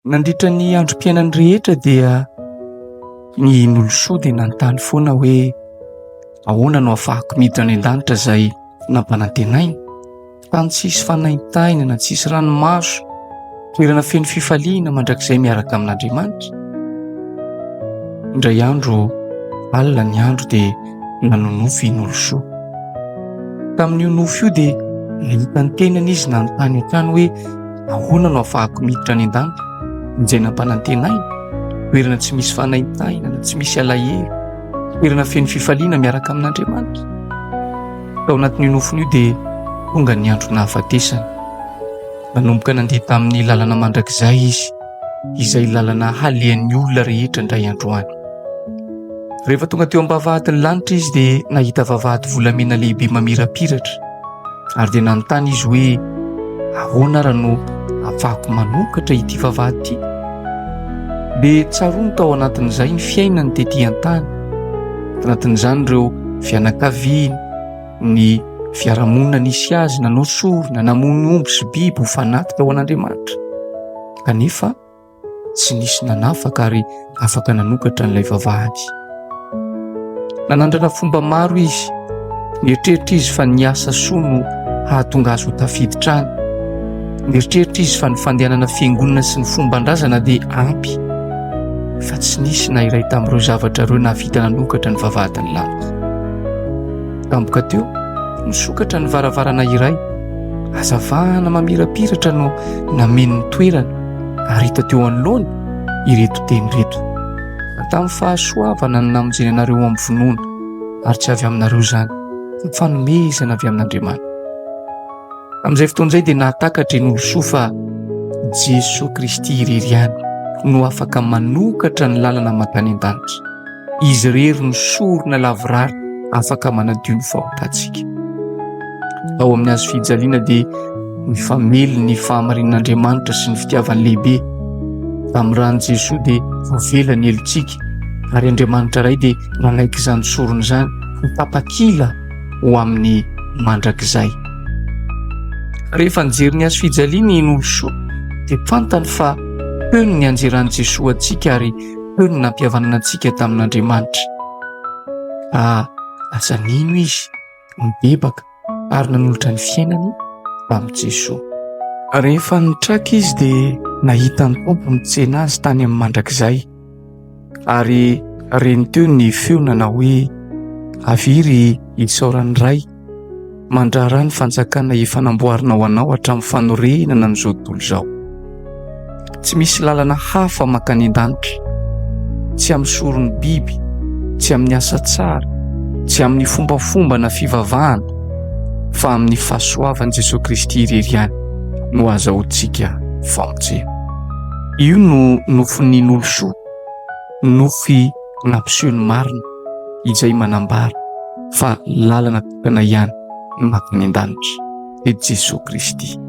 Nandritra ny androm-piainany rehetra dia ny nolosoa dia nanontany foana hoe ahoana no ahafahako miditra any an-danitra izay nampanantenaina, tany tsisy fanaintaina na tsisy ranomaso, toerana feno fifaliana mandrakizay miaraka amin'Andriamanitra. Indray andro alina ny andro dia nanonofo iny olosoa. Tamin'io nofo io dia nahita ny tenany izy nanontany hatrany hoe ahoana no ahafahako miditra any an-danitra izay nampanantenaina, toerana tsy misy fanaintaina na tsy misy alahelo, toerana feno fifaliana miaraka amin'Andriamanitra. Tao anatin'io nofon'io dia tonga ny andro nahafatesany. Nanomboka nandeha tamin'ny lalana mandrakizay izy, izay lalana halehan'ny olona rehetra indray androany. Rehefa tonga teo am-bavahadin'ny lanitra izy dia nahita vavahady volamena lehibe mamirapiratra, ary dia nanontany izy hoe ahoana ary no ahafahako manokatra ity vavahady ity. Dia tsaroany tao anatin'izay ny fiainany tetỳ an-tany. Anatin'izany ireo fianakaviany, ny fiarahamonina nisy azy, nanao sorona, namono omby sy biby ho fanaty tao an'Andriamanitra. Kanefa tsy nisy nanafaka ary afaka nanokatra n'ilay vavahady. Nanandrana fomba maro izy, nieritreritra izy fa ny asa soa no hahatonga azy ho tafiditra any. Nieritreritra izy fa ny fandehanana fiangonana sy ny fomban-drazana dia ampy, fa tsy nisy na iray tamin'ireo zavatra ireo nahavita nanokatra ny vavahadin'ny lanitra. Tampoka teo nisokatra ny varavarana iray, hazavana mamirapiratra no nameno ny toerana, ary hita teo anoloana ireto teny reto: tamin'ny fahasoavana ny namonjeny anareo amin'ny vonoana, ary tsy avy aminareo izany, fa fanomezana avy amin'Andriamanitra. Amin'izay fotoan'izay dia nahatakatra ny olosoa fa Jesosy Kristy irery ihany no afaka manokatra ny lalana mankany an-danitra. Izy irery no sorona lavorary afaka manadio ny fahotantsika. Ao amin'ny hazo fijaliana dia mifamely ny fahamarinan'Andriamanitra sy ny fitiavany lehibe. Tamin'ny rany Jesosy dia voavela ny helontsika, ary Andriamanitra iray dia nanaiky izany sorona izany mitapakila ho amin'ny mandrakizay. Rehefa nijery ny hazo fijaliana iny olosoa dia fantany fa eo ny anjeran'i Jesosy antsika ary eo ny nampihavanana antsika tamin'Andriamanitra. Asa nino izy mibebaka ary nanolotra ny fiainany tamin'i Jesosy. Rehefa nitraka izy dia nahita ny Tompo mitsena azy tany amin'ny mandrakizay, ary reny teo ny feonana hoe aviry isaorany ray, mandrara ny fanjakana efa namboarina ho anao hatramin'ny fanorenana n'izao tontolo izao. Tsy misy lalana hafa mankany an-danitra, tsy amin'ny soron'ny biby, tsy amin'ny asa tsara, tsy amin'ny fombafomba na fivavahana, fa amin'ny fahasoavan'i Jesosy Kristy irery ihany no azahoantsika famonjena. Io no nofon'ny nolosoa, nofy nampiseho ny marina izay manambara fa lalana tokana ihany mankany an-danitra dia Jesosy Kristy.